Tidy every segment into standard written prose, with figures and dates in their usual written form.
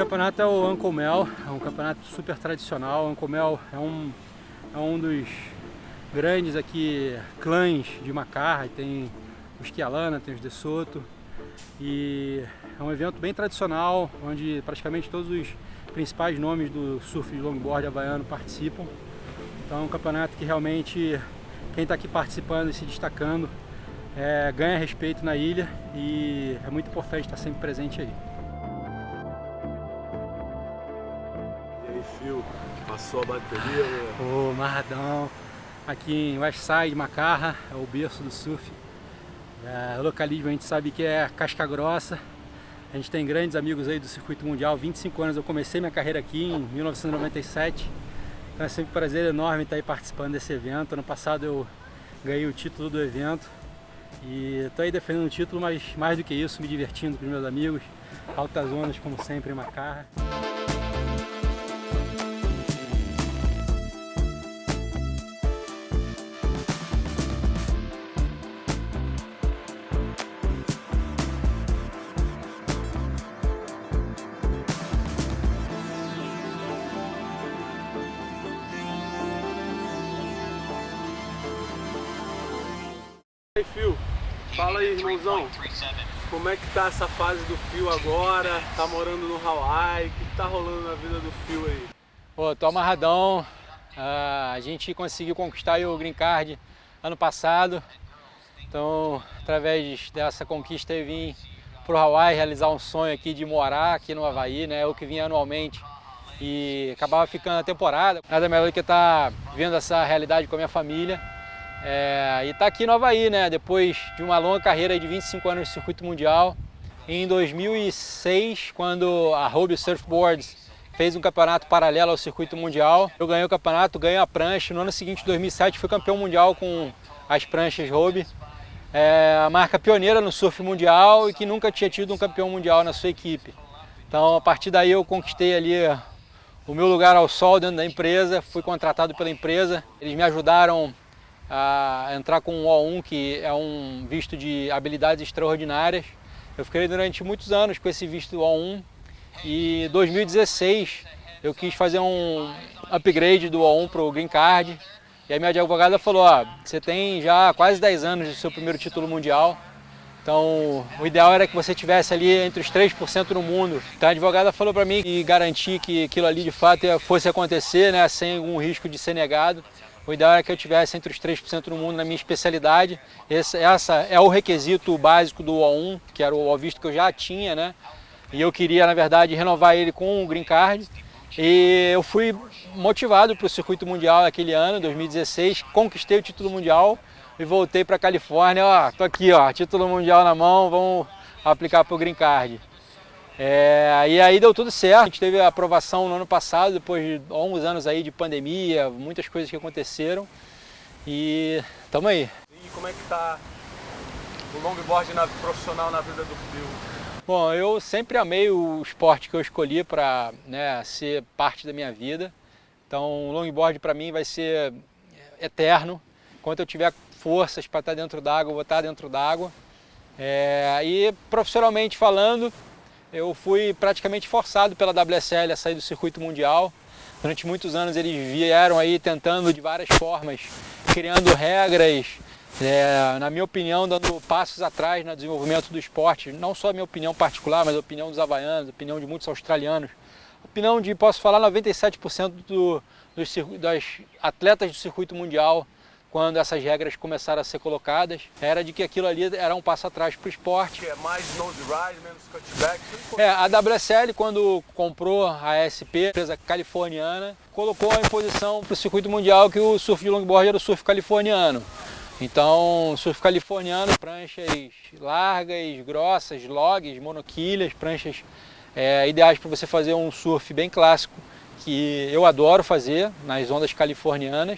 campeonato é o Uncle Mel, é um campeonato super tradicional. O Uncle Mel é um dos grandes aqui clãs de Macarra, tem os Kialana, tem os De Soto, e é um evento bem tradicional, onde praticamente todos os principais nomes do surf de longboard havaiano participam. Então é um campeonato que realmente quem está aqui participando e se destacando ganha respeito na ilha, e é muito importante estar sempre presente aí. E aí, Phil, passou a bateria? O Marradão, aqui em Westside, Macarra, é o berço do surf. O localismo a gente sabe que é casca grossa. A gente tem grandes amigos aí do circuito mundial. 25 anos eu comecei minha carreira aqui em 1997. Então é sempre um prazer enorme estar aí participando desse evento. Ano passado eu ganhei o título do evento e estou aí defendendo o título, mas mais do que isso, me divertindo com os meus amigos. Altas ondas como sempre em Macarra. E aí, Phil, fala aí, irmãozão, como é que tá essa fase do Phil agora? Tá morando no Hawaii? O que tá rolando na vida do Phil aí? Pô, tô amarradão. A gente conseguiu conquistar o Green Card ano passado. Então, através dessa conquista eu vim pro Hawaii realizar um sonho aqui de morar aqui no Havaí, né? Eu que vinha anualmente e acabava ficando a temporada. Nada melhor do que estar vendo essa realidade com a minha família. E tá aqui no Havaí, né? Depois de uma longa carreira de 25 anos de circuito mundial. Em 2006, quando a Hobie Surfboards fez um campeonato paralelo ao circuito mundial, eu ganhei o campeonato, ganhei a prancha. No ano seguinte, 2007, fui campeão mundial com as pranchas Hobie. A marca pioneira no surf mundial e que nunca tinha tido um campeão mundial na sua equipe. Então, a partir daí eu conquistei ali o meu lugar ao sol dentro da empresa, fui contratado pela empresa. Eles me ajudaram a entrar com o O1, que é um visto de habilidades extraordinárias. Eu fiquei durante muitos anos com esse visto O1 e em 2016 eu quis fazer um upgrade do O1 para o Green Card. E aí minha advogada falou, você tem já quase 10 anos do seu primeiro título mundial, então o ideal era que você tivesse ali entre os 3% no mundo. Então a advogada falou para mim e garantir que aquilo ali de fato fosse acontecer, né, sem algum risco de ser negado. O ideal era que eu tivesse entre os 3% no mundo na minha especialidade. Essa é o requisito básico do O1, que era o visto que eu já tinha, né? E eu queria, na verdade, renovar ele com o Green Card. E eu fui motivado para o circuito mundial naquele ano, 2016, conquistei o título mundial e voltei para a Califórnia. Tô aqui, título mundial na mão, vamos aplicar para o Green Card. E aí deu tudo certo. A gente teve a aprovação no ano passado, depois de alguns anos aí de pandemia, muitas coisas que aconteceram, e estamos aí. E como é que tá o longboard profissional na vida do Phil? Bom, eu sempre amei o esporte que eu escolhi para ser parte da minha vida. Então o longboard para mim vai ser eterno. Enquanto eu tiver forças para estar dentro d'água, eu vou estar dentro d'água. E profissionalmente falando, eu fui praticamente forçado pela WSL a sair do circuito mundial. Durante muitos anos eles vieram aí tentando de várias formas, criando regras, na minha opinião, dando passos atrás no desenvolvimento do esporte. Não só a minha opinião particular, mas a opinião dos havaianos, a opinião de muitos australianos. A opinião de, posso falar, 97% das atletas do circuito mundial, quando essas regras começaram a ser colocadas, era de que aquilo ali era um passo atrás para o esporte. Que é mais nose ride, menos cutback. A WSL, quando comprou a ASP, empresa californiana, colocou em posição para o circuito mundial que o surf de longboard era o surf californiano. Então, surf californiano, pranchas largas, grossas, logs, monoquilhas, pranchas ideais para você fazer um surf bem clássico, que eu adoro fazer nas ondas californianas.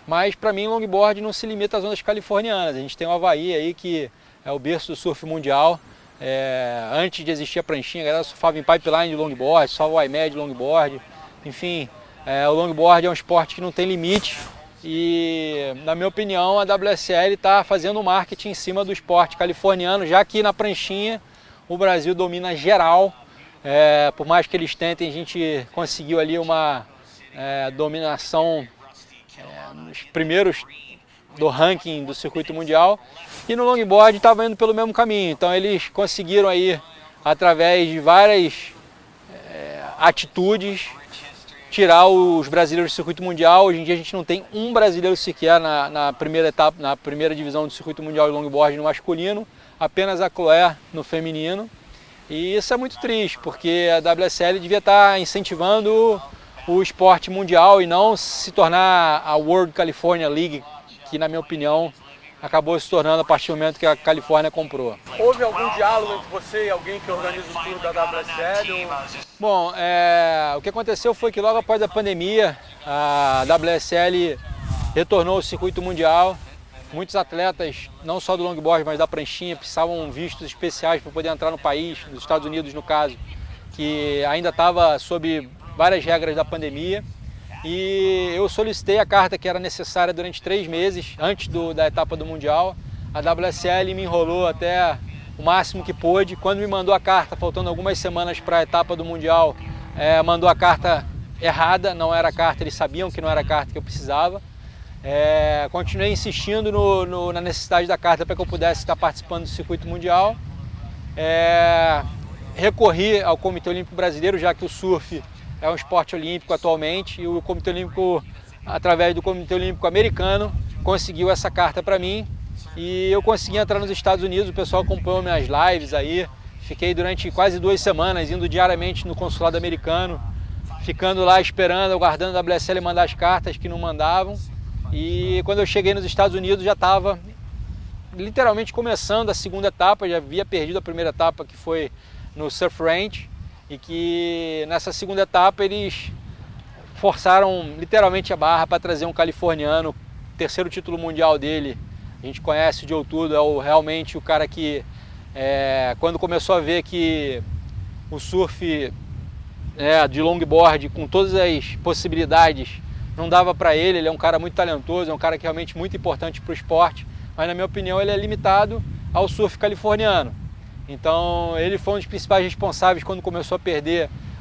Mas para mim longboard não se limita às ondas californianas. A gente tem o Havaí aí, que é o berço do surf mundial. Antes de existir a pranchinha, a galera surfava em pipeline de longboard, surfava o IMED de longboard. Enfim, o longboard é um esporte que não tem limite. E, na minha opinião, a WSL está fazendo marketing em cima do esporte californiano, já que na pranchinha o Brasil domina geral. Por mais que eles tentem, a gente conseguiu ali uma dominação nos primeiros do ranking do circuito mundial, e no longboard estava indo pelo mesmo caminho. Então eles conseguiram aí, através de várias atitudes, tirar os brasileiros do circuito mundial. Hoje em dia a gente não tem um brasileiro sequer na primeira etapa, na primeira divisão do circuito mundial de longboard no masculino, apenas a Chloé no feminino. E isso é muito triste, porque a WSL devia estar incentivando o esporte mundial e não se tornar a World California League, que na minha opinião acabou se tornando a partir do momento que a Califórnia comprou. Houve algum diálogo entre você e alguém que organiza o tour da WSL? Bom, o que aconteceu foi que logo após a pandemia, a WSL retornou ao circuito mundial. Muitos atletas, não só do longboard, mas da pranchinha, precisavam vistos especiais para poder entrar no país, nos Estados Unidos no caso, que ainda estava sob várias regras da pandemia. E eu solicitei a carta que era necessária durante 3 meses, antes da etapa do Mundial. A WSL me enrolou até o máximo que pôde. Quando me mandou a carta, faltando algumas semanas para a etapa do Mundial, mandou a carta errada, não era a carta, eles sabiam que não era a carta que eu precisava. Continuei insistindo na necessidade da carta para que eu pudesse estar participando do circuito mundial. Recorri ao Comitê Olímpico Brasileiro, já que o surf é um esporte olímpico atualmente, e o Comitê Olímpico, através do Comitê Olímpico Americano, conseguiu essa carta para mim e eu consegui entrar nos Estados Unidos. O pessoal acompanhou minhas lives aí, fiquei durante quase 2 semanas indo diariamente no consulado americano, ficando lá esperando, aguardando a WSL mandar as cartas que não mandavam. E quando eu cheguei nos Estados Unidos já estava literalmente começando a segunda etapa, já havia perdido a primeira etapa, que foi no Surf Ranch, e que nessa segunda etapa eles forçaram literalmente a barra para trazer um californiano, terceiro título mundial dele. A gente conhece o Joe Tudor, realmente o cara que quando começou a ver que o surf de longboard com todas as possibilidades não dava para ele. Ele é um cara muito talentoso, é um cara que é realmente muito importante para o esporte, mas na minha opinião ele é limitado ao surf californiano. Então ele foi um dos principais responsáveis quando começou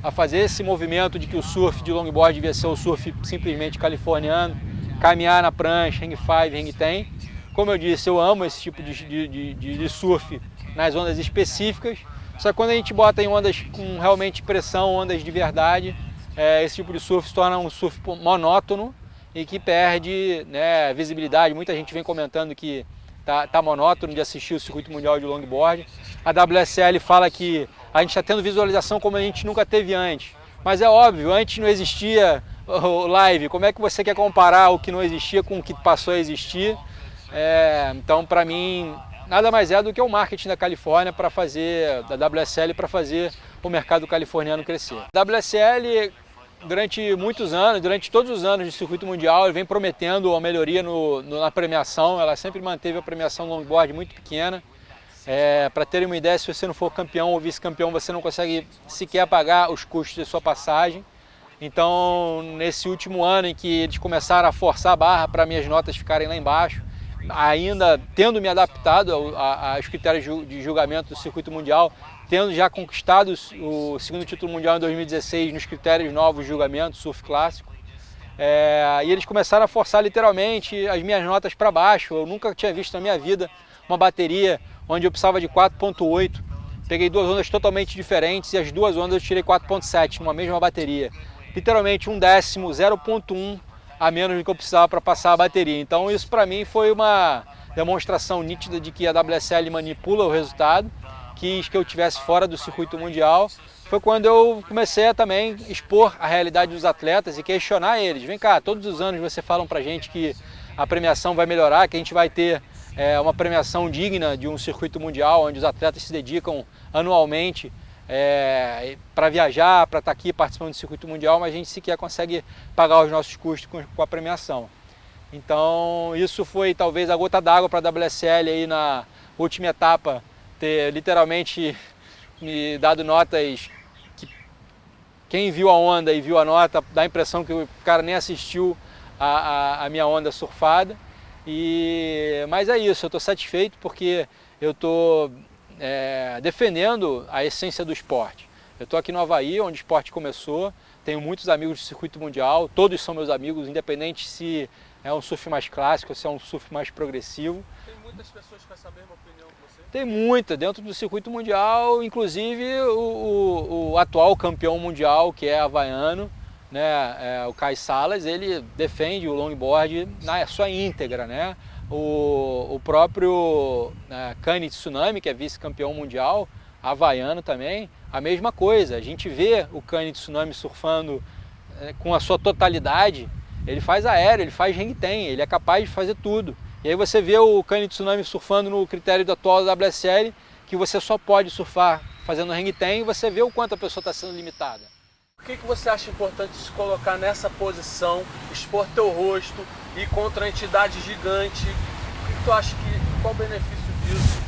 a fazer esse movimento de que o surf de longboard devia ser o surf simplesmente californiano, caminhar na prancha, hang five, hang ten. Como eu disse, eu amo esse tipo de surf nas ondas específicas, só que quando a gente bota em ondas com realmente pressão, ondas de verdade, esse tipo de surf se torna um surf monótono e que perde visibilidade. Muita gente vem comentando que tá monótono de assistir o circuito mundial de longboard. A WSL fala que a gente está tendo visualização como a gente nunca teve antes. Mas é óbvio, antes não existia o live. Como é que você quer comparar o que não existia com o que passou a existir? Então, para mim, nada mais é do que o marketing da Califórnia da WSL para fazer o mercado californiano crescer. A WSL, durante muitos anos, durante todos os anos de circuito mundial, ele vem prometendo uma melhoria na premiação. Ela sempre manteve a premiação longboard muito pequena. Para terem uma ideia, se você não for campeão ou vice-campeão, você não consegue sequer pagar os custos de sua passagem. Então, nesse último ano em que eles começaram a forçar a barra para minhas notas ficarem lá embaixo, ainda tendo me adaptado aos critérios de julgamento do circuito mundial, tendo já conquistado o segundo título mundial em 2016 nos critérios novos de julgamento, surf clássico, e eles começaram a forçar literalmente as minhas notas para baixo. Eu nunca tinha visto na minha vida uma bateria onde eu precisava de 4.8, peguei 2 ondas totalmente diferentes e as 2 ondas eu tirei 4.7 numa mesma bateria, literalmente 1/10, 0.1 a menos do que eu precisava para passar a bateria. Então isso para mim foi uma demonstração nítida de que a WSL manipula o resultado, quis que eu estivesse fora do circuito mundial. Foi quando eu comecei a também expor a realidade dos atletas e questionar eles. Vem cá, todos os anos você falam pra gente que a premiação vai melhorar, que a gente vai ter uma premiação digna de um circuito mundial, onde os atletas se dedicam anualmente para viajar, para estar aqui participando do circuito mundial, mas a gente sequer consegue pagar os nossos custos com a premiação. Então isso foi talvez a gota d'água para a WSL aí na última etapa, ter literalmente me dado notas que quem viu a onda e viu a nota dá a impressão que o cara nem assistiu a minha onda surfada. Mas é isso, eu estou satisfeito porque eu estou defendendo a essência do esporte. Eu estou aqui no Havaí, onde o esporte começou, tenho muitos amigos do circuito mundial, todos são meus amigos, independente se é um surf mais clássico ou se é um surf mais progressivo. Tem muitas pessoas com essa mesma opinião que você? Tem muita, dentro do circuito mundial, inclusive o atual campeão mundial, que é havaiano, né, o Kai Salas, ele defende o longboard na sua íntegra, né? O próprio Kani Tsunami, que é vice-campeão mundial, havaiano também, a mesma coisa. A gente vê o Kani Tsunami surfando com a sua totalidade, ele faz aéreo, ele faz hang-ten, ele é capaz de fazer tudo. E aí você vê o Kani Tsunami surfando no critério atual da WSL, que você só pode surfar fazendo hang-ten, e você vê o quanto a pessoa está sendo limitada. Por que você acha importante se colocar nessa posição, expor teu rosto, ir contra a entidade gigante? O que tu acha qual o benefício disso?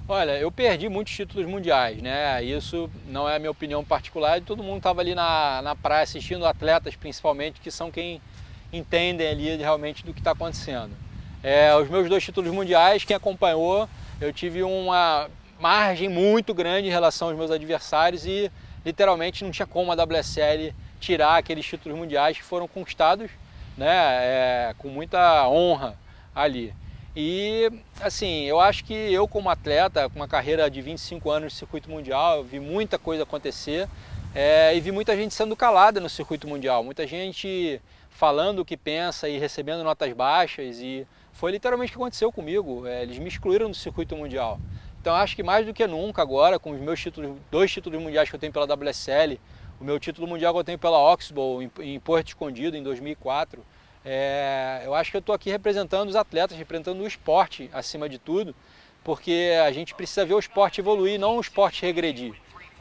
Olha, eu perdi muitos títulos mundiais, né? Isso não é a minha opinião particular, todo mundo estava ali na praia assistindo, atletas principalmente, que são quem entendem ali realmente do que está acontecendo. Os meus 2 títulos mundiais, quem acompanhou, eu tive uma margem muito grande em relação aos meus adversários e literalmente não tinha como a WSL tirar aqueles títulos mundiais que foram conquistados, né, com muita honra ali. E assim, eu acho que eu como atleta, com uma carreira de 25 anos no circuito mundial, eu vi muita coisa acontecer e vi muita gente sendo calada no circuito mundial, muita gente falando o que pensa e recebendo notas baixas, e foi literalmente o que aconteceu comigo, eles me excluíram do circuito mundial. Então acho que mais do que nunca agora, com os meus títulos, 2 títulos mundiais que eu tenho pela WSL, o meu título mundial que eu tenho pela Oxbow em Porto Escondido em 2004, eu acho que eu estou aqui representando os atletas, representando o esporte acima de tudo, porque a gente precisa ver o esporte evoluir, não o esporte regredir.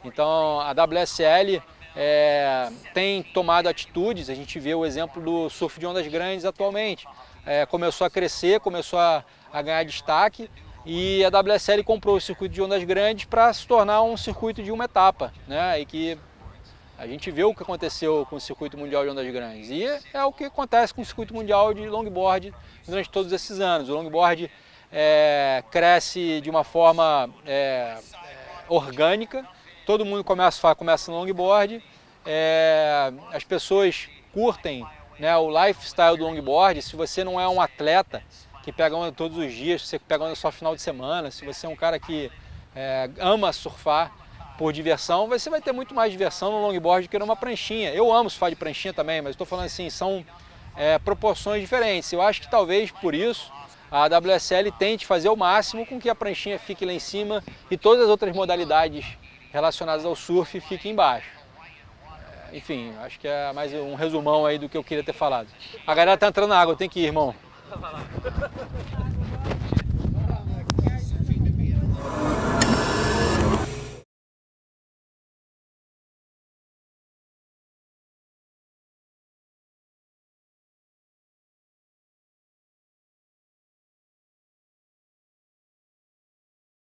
Então a WSL tem tomado atitudes, a gente vê o exemplo do surf de ondas grandes atualmente. Começou a crescer, começou a ganhar destaque, e a WSL comprou o circuito de ondas grandes para se tornar um circuito de uma etapa, né? E que a gente vê o que aconteceu com o circuito mundial de ondas grandes, e é o que acontece com o circuito mundial de longboard durante todos esses anos. O longboard cresce de uma forma orgânica, todo mundo começa no longboard, as pessoas curtem, né, o lifestyle do longboard. Se você não é um atleta que pega onda todos os dias, se você pega onda só final de semana, se você é um cara que ama surfar por diversão, você vai ter muito mais diversão no longboard do que numa pranchinha. Eu amo surfar de pranchinha também, mas estou falando assim, são proporções diferentes. Eu acho que talvez por isso a WSL tente fazer o máximo com que a pranchinha fique lá em cima e todas as outras modalidades relacionadas ao surf fiquem embaixo. Enfim, acho que é mais um resumão aí do que eu queria ter falado. A galera tá entrando na água, eu tenho que ir, irmão.